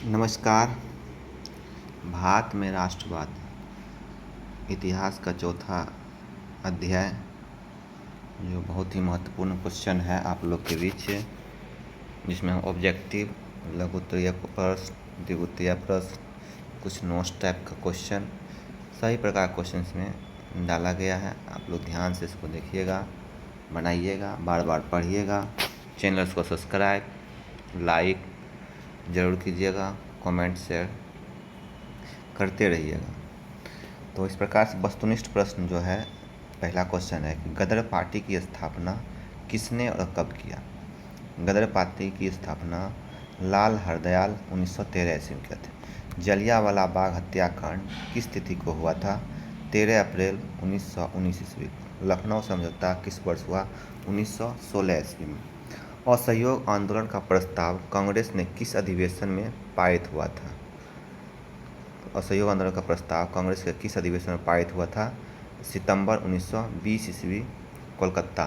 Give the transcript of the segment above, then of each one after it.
नमस्कार। भारत में राष्ट्रवाद इतिहास का चौथा अध्याय, जो बहुत ही महत्वपूर्ण क्वेश्चन है आप लोग के बीच, जिसमें हम ऑब्जेक्टिव, लघुत्तरीय प्रश्न, द्विगुत्तरीय प्रश्न, कुछ नोट्स टाइप का क्वेश्चन, सभी प्रकार क्वेश्चन में डाला गया है। आप लोग ध्यान से इसको देखिएगा, बनाइएगा, बार बार पढ़िएगा। चैनल्स को सब्सक्राइब, लाइक ज़रूर कीजिएगा, कमेंट शेयर करते रहिएगा। तो इस प्रकार से वस्तुनिष्ठ प्रश्न जो है, पहला क्वेश्चन है कि गदर पार्टी की स्थापना किसने और कब किया। गदर पार्टी की स्थापना लाल हरदयाल 1913 ईस्वी में किया था। जलियांवाला बाग हत्याकांड किस तिथि को हुआ था? 13 अप्रैल 1919 ईस्वी को। लखनऊ समझौता किस वर्ष हुआ? 1916 ईस्वी में। असहयोग आंदोलन का प्रस्ताव कांग्रेस ने किस अधिवेशन में पारित हुआ था? असहयोग आंदोलन का प्रस्ताव कांग्रेस के किस अधिवेशन में पारित हुआ था? सितंबर 1920 ईस्वी, कोलकाता।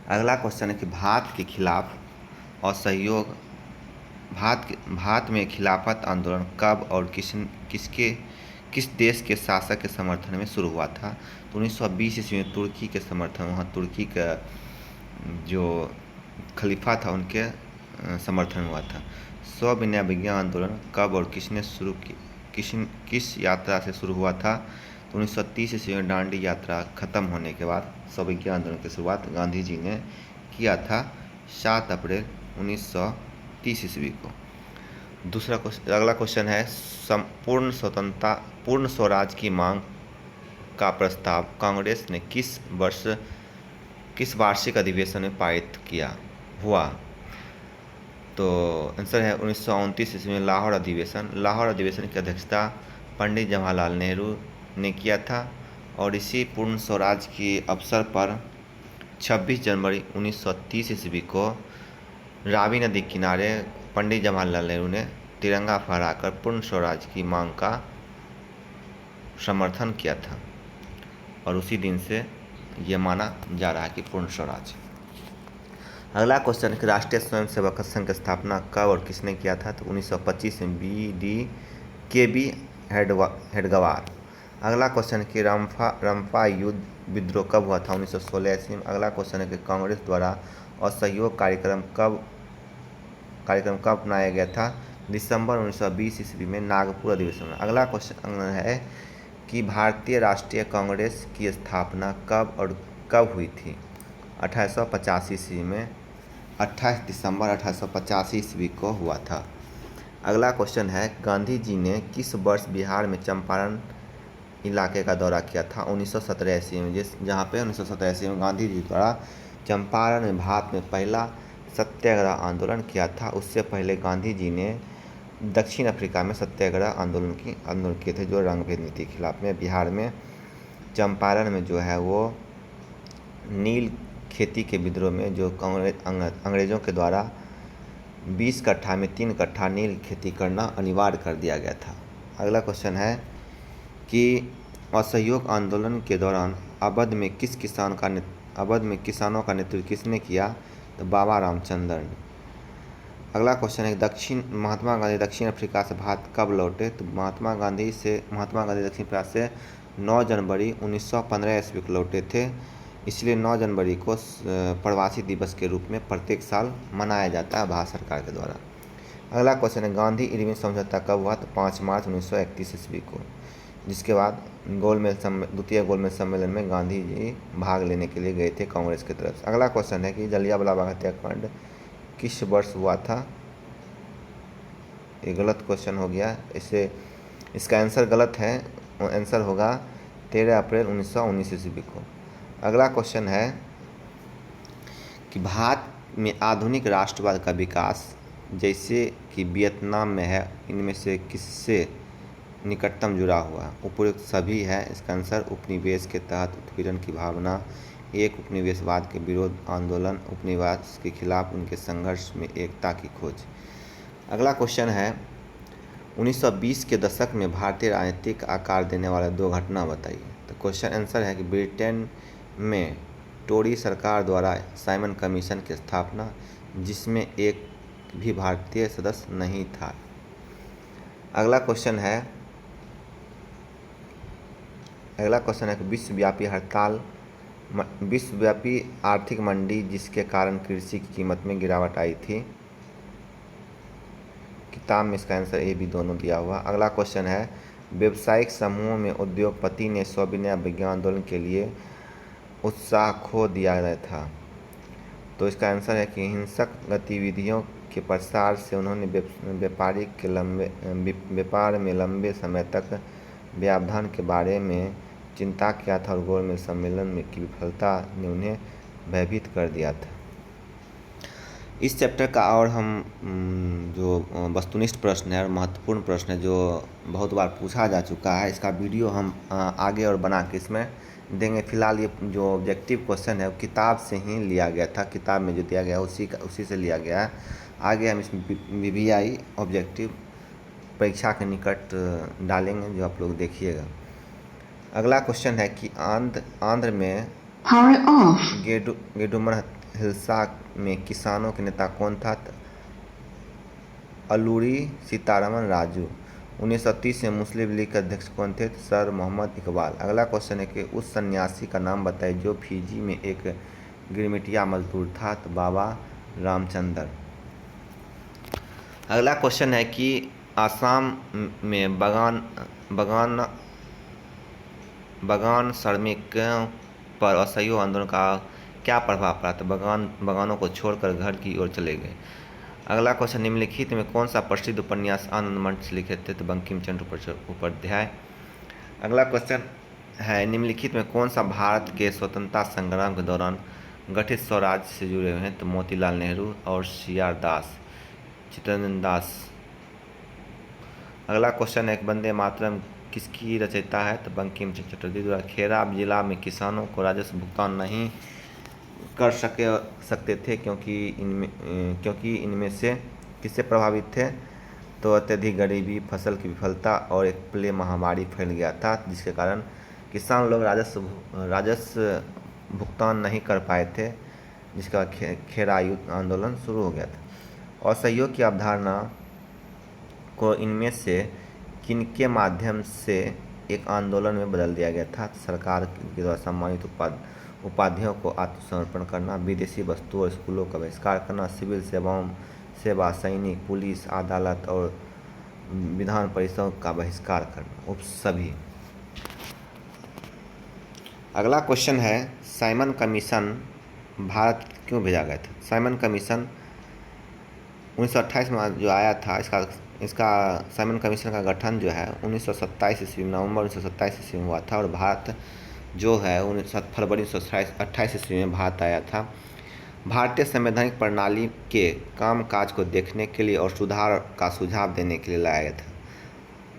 अगला क्वेश्चन है कि भारत के खिलाफ असहयोग भारत में खिलाफत आंदोलन कब और किस देश के शासक के समर्थन में शुरू हुआ था? तो 1920 ईस्वी में तुर्की के समर्थन, वहाँ तुर्की का जो खलीफा था उनके समर्थन हुआ था। सविनय विज्ञान आंदोलन कब और किसने शुरू किस यात्रा से शुरू हुआ था? तो 1930 ईस्वी में दांडी यात्रा खत्म होने के बाद सविज्ञान आंदोलन की शुरुआत गांधी जी ने किया था 7 अप्रैल 1930 ईस्वी को। अगला क्वेश्चन है संपूर्ण स्वतंत्रता पूर्ण स्वराज की मांग का प्रस्ताव कांग्रेस ने किस वार्षिक अधिवेशन में पारित हुआ? तो आंसर है 1929 ईस्वी में लाहौर अधिवेशन। लाहौर अधिवेशन की अध्यक्षता पंडित जवाहरलाल नेहरू ने किया था और इसी पूर्ण स्वराज के अवसर पर 26 जनवरी 1930 ईस्वी को रावी नदी किनारे पंडित जवाहरलाल नेहरू ने तिरंगा फहराकर पूर्ण स्वराज की मांग का समर्थन किया था और उसी दिन से ये माना जा रहा है कि पूर्ण स्वराज। अगला क्वेश्चन है कि राष्ट्रीय स्वयंसेवक संघ की स्थापना कब और किसने किया था? तो 1925 में BD हेडगवार। अगला क्वेश्चन है कि रंपा युद्ध विद्रोह कब हुआ था? 1916 ईस्वी में। अगला क्वेश्चन है कि कांग्रेस द्वारा असहयोग कार्यक्रम कब अपनाया गया था? दिसंबर 1920 ईस्वी में नागपुर अधिवेशन में। अगला क्वेश्चन है कि भारतीय राष्ट्रीय कांग्रेस की स्थापना कब हुई थी? 1885 ईस्वी में। 28 दिसंबर 1885 ईस्वी को हुआ था। अगला क्वेश्चन है गांधी जी ने किस वर्ष बिहार में चंपारण इलाके का दौरा किया था? 1917 ईस्वी में, जहाँ पे 1917 ईस्वी में गांधी जी द्वारा चंपारण में भारत में पहला सत्याग्रह आंदोलन किया था। उससे पहले गांधी जी ने दक्षिण अफ्रीका में सत्याग्रह आंदोलन किए थे, जो रंगभेद नीति के खिलाफ में। बिहार में चंपारण में जो है वो नील खेती के विद्रोह में जो अंग्रेज़ों के द्वारा 20 कट्ठा में 3 कट्ठा नील खेती करना अनिवार्य कर दिया गया था। अगला क्वेश्चन है कि असहयोग आंदोलन के दौरान अवध में किसानों का नेतृत्व किसने किया? तो बाबा रामचंद्र ने। अगला क्वेश्चन है महात्मा गांधी दक्षिण अफ्रीका से भारत कब लौटे? तो महात्मा गांधी दक्षिण अफ्रीका से 9 जनवरी 1915 ईस्वी को लौटे थे। इसलिए 9 जनवरी को प्रवासी दिवस के रूप में प्रत्येक साल मनाया जाता है भारत सरकार के द्वारा। अगला क्वेश्चन है गांधी इरविन समझौता कब हुआ? तो 5 मार्च 1931 ईस्वी को, जिसके बाद द्वितीय गोलमेज सम्मेलन में गांधी जी भाग लेने के लिए गए थे कांग्रेस की तरफ से। अगला क्वेश्चन है कि जलियांवाला बाग हत्याकांड किस वर्ष हुआ था? ये गलत क्वेश्चन हो गया, इसका आंसर गलत है। आंसर होगा 13 अप्रैल 1919 ईस्वी को। अगला क्वेश्चन है कि भारत में आधुनिक राष्ट्रवाद का विकास जैसे कि वियतनाम में है, इनमें से किससे निकटतम जुड़ा हुआ है? उपयुक्त सभी है। इसका आंसर उपनिवेश के तहत उत्पीड़न की भावना, एक उपनिवेशवाद के विरोध आंदोलन, उपनिवेश के खिलाफ उनके संघर्ष में एकता की खोज। अगला क्वेश्चन है 1920 के दशक में भारतीय राजनीतिक आकार देने वाले 2 घटना बताइए। तो क्वेश्चन आंसर है कि ब्रिटेन में टोरी सरकार द्वारा साइमन कमीशन की स्थापना, जिसमें एक भी भारतीय सदस्य नहीं था। अगला क्वेश्चन है कि विश्वव्यापी आर्थिक मंदी जिसके कारण कृषि की कीमत में गिरावट आई थी। किताब में इसका आंसर ए भी दोनों दिया हुआ। अगला क्वेश्चन है व्यावसायिक समूहों में उद्योगपति ने सविनय विज्ञान आंदोलन के लिए उत्साह खो दिया था। तो इसका आंसर है कि हिंसक गतिविधियों के प्रसार से उन्होंने व्यापार में लंबे समय तक व्यवधान के बारे में चिंता किया था और गोलमेज सम्मेलन में की विफलता ने उन्हें भयभीत कर दिया था। इस चैप्टर का और हम जो वस्तुनिष्ठ प्रश्न है और महत्वपूर्ण प्रश्न है जो बहुत बार पूछा जा चुका है, इसका वीडियो हम आगे और बना के इसमें देंगे। फिलहाल ये जो ऑब्जेक्टिव क्वेश्चन है वो किताब से ही लिया गया था, किताब में जो दिया गया उसी से लिया गया है। आगे हम इसमें VVI ऑब्जेक्टिव परीक्षा के निकट डालेंगे, जो आप लोग देखिएगा। अगला क्वेश्चन है कि आंध्र में गेडुमर हिल्सा में किसानों के नेता कौन था? अल्लूरी सीतारमन राजू। 1930 में मुस्लिम लीग के अध्यक्ष कौन थे? सर मोहम्मद इकबाल। अगला क्वेश्चन है कि उस सन्यासी का नाम बताइए जो फिजी में एक गिरमिटिया मजदूर था। तो बाबा रामचंद्र। अगला क्वेश्चन है कि आसाम में बगान श्रमिकों पर असहयोग आंदोलन का क्या प्रभाव पड़ा? तो बगानों को छोड़कर घर की ओर चले गए। अगला क्वेश्चन निम्नलिखित में कौन सा प्रसिद्ध उपन्यास आनंद मंच से लिखे थे? तो बंकिम चंद्र उपाध्याय। अगला क्वेश्चन है निम्नलिखित में कौन सा भारत के स्वतंत्रता संग्राम के दौरान गठित स्वराज से जुड़े हुए हैं? तो मोतीलाल नेहरू और चित्तरंजन दास। अगला क्वेश्चन है वंदे मातरम किसकी रचयिता है? तो बंकिम चंद्र चटर्जी द्वारा। खेराब जिला में किसानों को राजस्व भुगतान नहीं कर सकते थे क्योंकि इनमें से किससे प्रभावित थे? तो अत्यधिक गरीबी, फसल की विफलता और एक प्ले महामारी फैल गया था, जिसके कारण किसान लोग राजस्व भुगतान नहीं कर पाए थे, जिसका खेरा युद्ध आंदोलन शुरू हो गया था। असहयोग की अवधारणा को इनमें से किनके माध्यम से एक आंदोलन में बदल दिया गया था? सरकार के द्वारा सम्मानित उपाधियों को आत्मसमर्पण करना, विदेशी वस्तुओं और स्कूलों का बहिष्कार करना, सिविल सेवा, सैनिक, पुलिस, अदालत और विधान परिषदों का बहिष्कार करना, सभी। अगला क्वेश्चन है साइमन कमीशन भारत क्यों भेजा गया था? साइमन कमीशन 1928 में जो आया था, इसका साइमन कमीशन का गठन जो है 1927 ईस्वी नवंबर 1927 ईस्वी में हुआ था और भारत जो है 7 फरवरी 1928 ईस्वी में भारत आया था। भारतीय संवैधानिक प्रणाली के कामकाज को देखने के लिए और सुधार का सुझाव देने के लिए लाया गया था।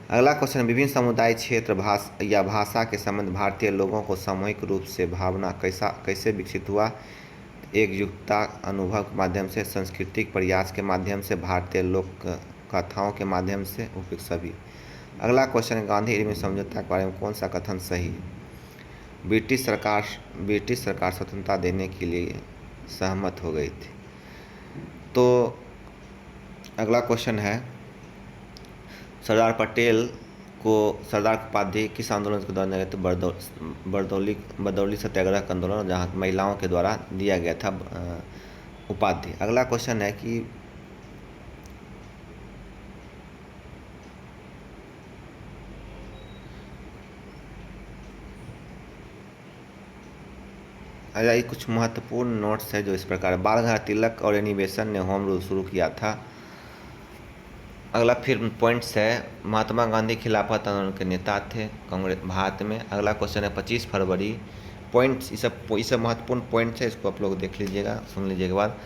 अगला क्वेश्चन विभिन्न समुदाय, क्षेत्र, भाषा के संबंध भारतीय लोगों को सामूहिक रूप से भावना कैसे विकसित हुआ? एकजुटता अनुभव के माध्यम से, सांस्कृतिक प्रयास के माध्यम से, भारतीय लोक कथाओं के माध्यम से, उपयुक्त सभी। अगला क्वेश्चन गांधी इरविन समझौता के बारे में कौन सा कथन सही है? ब्रिटिश सरकार स्वतंत्रता देने के लिए सहमत हो गई थी। तो अगला क्वेश्चन है सरदार पटेल को सरदार की उपाधि किस आंदोलन के दौरान दिया गया? तो बरदौली सत्याग्रह का आंदोलन, जहाँ महिलाओं के द्वारा दिया गया था उपाधि। अगला क्वेश्चन है कि ये कुछ महत्वपूर्ण नोट्स है जो इस प्रकार। बाल गंगाधर तिलक और एनी बेसेंट ने होम रूल शुरू किया था। अगला फिर पॉइंट्स है महात्मा गांधी खिलाफत आंदोलन के नेता थे कांग्रेस भारत में। अगला क्वेश्चन है 25 फरवरी पॉइंट्स, ये सब महत्वपूर्ण पॉइंट्स है, इसको आप लोग देख लीजिएगा, सुन लीजिएगा बाद।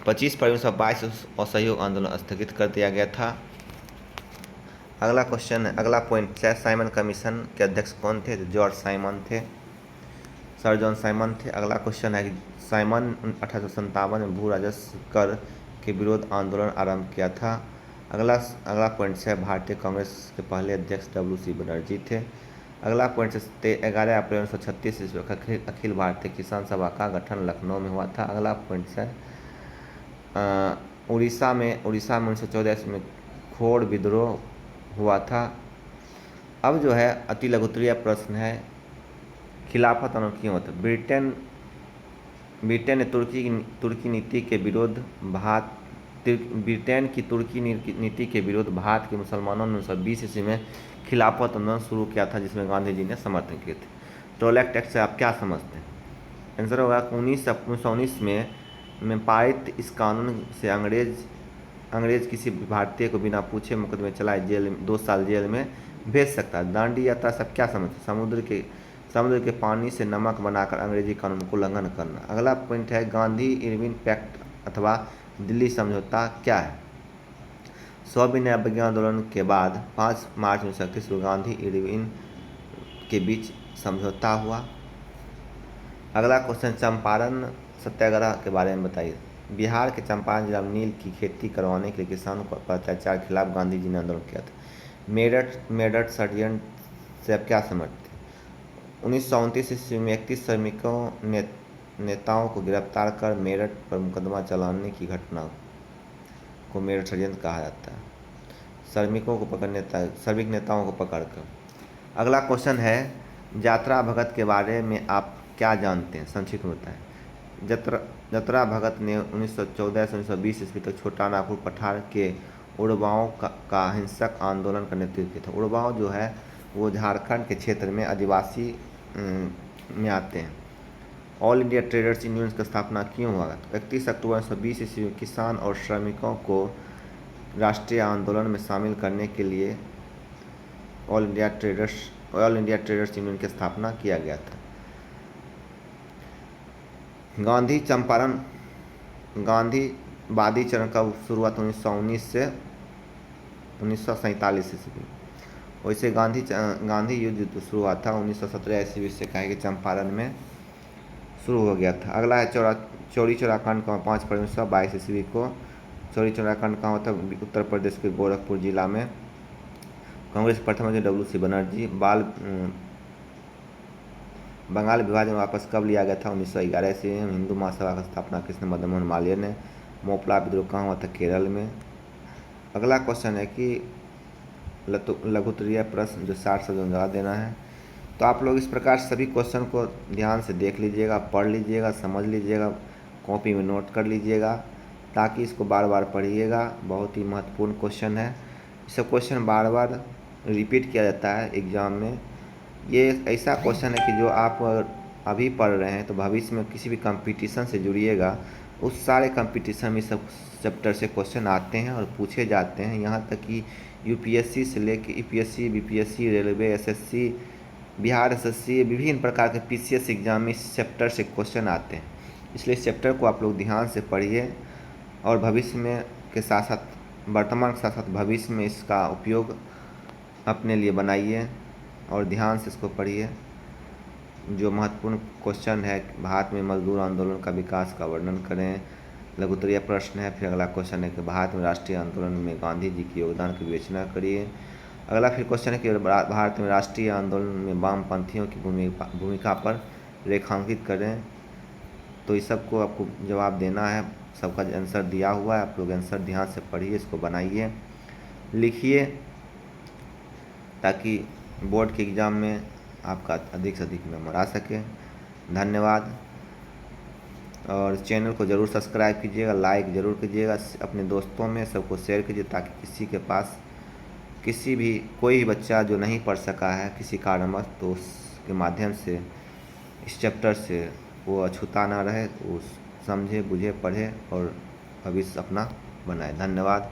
25 फरवरी 1922 असहयोग आंदोलन स्थगित कर दिया गया था। अगला पॉइंट है साइमन कमीशन के अध्यक्ष कौन थे? जॉर्ज साइमन थे, सर जॉन साइमन थे। अगला क्वेश्चन है कि साइमन 1857 में भू राजस्व कर के विरोध आंदोलन आरंभ किया था। अगला पॉइंट है भारतीय कांग्रेस के पहले अध्यक्ष WC बनर्जी थे। अगला पॉइंट है 11 अप्रैल 1936 ईस्वी अखिल भारतीय किसान सभा का गठन लखनऊ में हुआ था। अगला पॉइंट है उड़ीसा में 1914 ईस्वी में खोड़ विद्रोह हुआ था। अब जो है अति लघुत्तरीय प्रश्न है, खिलाफत आंदोलन क्यों होता? ब्रिटेन ने तुर्की नीति के विरुद्ध ब्रिटेन की तुर्की नीति के विरुद्ध भारत के मुसलमानों ने 1920 ईस्वी में खिलाफत आंदोलन शुरू किया था, जिसमें गांधी जी ने समर्थन किए थे। टोलेक टैक्स से आप क्या समझते हैं? आंसर होगा 1919 में पारित इस कानून से अंग्रेज किसी भारतीय को बिना पूछे मुकदमे चलाए जेल 2 साल जेल में भेज सकता है। दांडी यात्रा सब क्या समझते? समुद्र के पानी से नमक बनाकर अंग्रेजी कानून को उल्लंघन करना। अगला पॉइंट है, गांधी इरविन पैक्ट अथवा दिल्ली समझौता क्या है? सविनय अवज्ञा आंदोलन के बाद 5 मार्च 1931 को गांधी इरविन के बीच समझौता हुआ। अगला क्वेश्चन, चंपारण सत्याग्रह के बारे में बताइए। बिहार के चंपारण जिला में नील की खेती करवाने के लिए किसानों पर अत्याचार के खिलाफ गांधी जी ने आंदोलन किया था। मेरठ षड्यंत्र से आप क्या समझते? 1929 ईस्वी में 31 श्रमिकों नेताओं को गिरफ्तार कर मेरठ पर मुकदमा चलाने की घटना को मेरठ षड्यंत्र कहा जाता है। श्रमिक नेताओं को पकड़कर। अगला क्वेश्चन है, यात्रा भगत के बारे में आप क्या जानते हैं? संक्षिप्त में बताएं। यात्रा भगत ने 1914 से 1920 ईस्वी तक छोटा नागपुर पठार के उड़वाओं का हिंसक आंदोलन का नेतृत्व किया था। उड़वाओं जो है वो झारखंड के क्षेत्र में आदिवासी में आते हैं। ऑल इंडिया ट्रेडर्स यूनियन की स्थापना क्यों हुआ? 31 अक्टूबर 1920 ईस्वी में किसान और श्रमिकों को राष्ट्रीय आंदोलन में शामिल करने के लिए ऑल इंडिया ट्रेडर्स यूनियन की स्थापना किया गया था। गांधीवादी चरण का शुरुआत 1919 से 1947 ईस्वी। वैसे गांधी युद्ध शुरू हुआ था 1917 ईस्वी से, कहा कि चंपारण में शुरू हो गया था। अगला है चौरी चौरा कांड का 5 फरवरी 1922 ईस्वी को। चौरी चौरा कांड कहाँ होता है? उत्तर प्रदेश के गोरखपुर जिला में। कांग्रेस प्रथम अध्यक्ष WC बनर्जी। बंगाल विभाजन वापस कब लिया गया था? 1911 ईस्वी में। हिंदू महासभा की स्थापना किसने? मदन मोहन मालवीय ने। मोपला विद्रोह कहाँ हुआ था? केरल में। अगला क्वेश्चन है कि लघुत्तरीय प्रश्न जो 60 शब्दों में जवाब देना है। तो आप लोग इस प्रकार सभी क्वेश्चन को ध्यान से देख लीजिएगा, पढ़ लीजिएगा, समझ लीजिएगा, कॉपी में नोट कर लीजिएगा, ताकि इसको बार बार पढ़िएगा। बहुत ही महत्वपूर्ण क्वेश्चन है। सब क्वेश्चन बार बार रिपीट किया जाता है एग्ज़ाम में। ये ऐसा क्वेश्चन है कि जो आप अभी पढ़ रहे हैं तो भविष्य में किसी भी कंपटीशन से जुड़िएगा, उस सारे कंपटीशन में सब चैप्टर से क्वेश्चन आते हैं और पूछे जाते हैं। यहाँ तक कि UPSC से लेकर EPSC, BPSC, railway, SSC, Bihar SSC, विभिन्न प्रकार के PCS एग्जाम में इस चैप्टर से क्वेश्चन आते हैं। इसलिए इस चैप्टर को आप लोग ध्यान से पढ़िए और भविष्य में के साथ साथ, वर्तमान के साथ साथ भविष्य में इसका उपयोग अपने लिए बनाइए और ध्यान से इसको पढ़िए। जो महत्वपूर्ण क्वेश्चन है, भारत में मजदूर आंदोलन का विकास का वर्णन करें, लघुत्तरीय प्रश्न है। फिर अगला क्वेश्चन है कि भारत में राष्ट्रीय आंदोलन में गांधी जी के योगदान की विवेचना करिए। अगला फिर क्वेश्चन है कि भारत में राष्ट्रीय आंदोलन में वामपंथियों की भूमिका पर रेखांकित करें। तो इस सब को आपको जवाब देना है, सबका आंसर दिया हुआ है। आप लोग आंसर ध्यान से पढ़िए, इसको बनाइए, लिखिए, ताकि बोर्ड के एग्ज़ाम में आपका अधिक से अधिक नंबर आ सके। धन्यवाद। और चैनल को ज़रूर सब्सक्राइब कीजिएगा, लाइक ज़रूर कीजिएगा, अपने दोस्तों में सबको शेयर कीजिए, ताकि किसी के पास कोई भी बच्चा जो नहीं पढ़ सका है किसी कारणवश, तो उसके माध्यम से इस चैप्टर से वो अछूता ना रहे, वो समझे, बुझे, पढ़े और भविष्य अपना बनाए। धन्यवाद।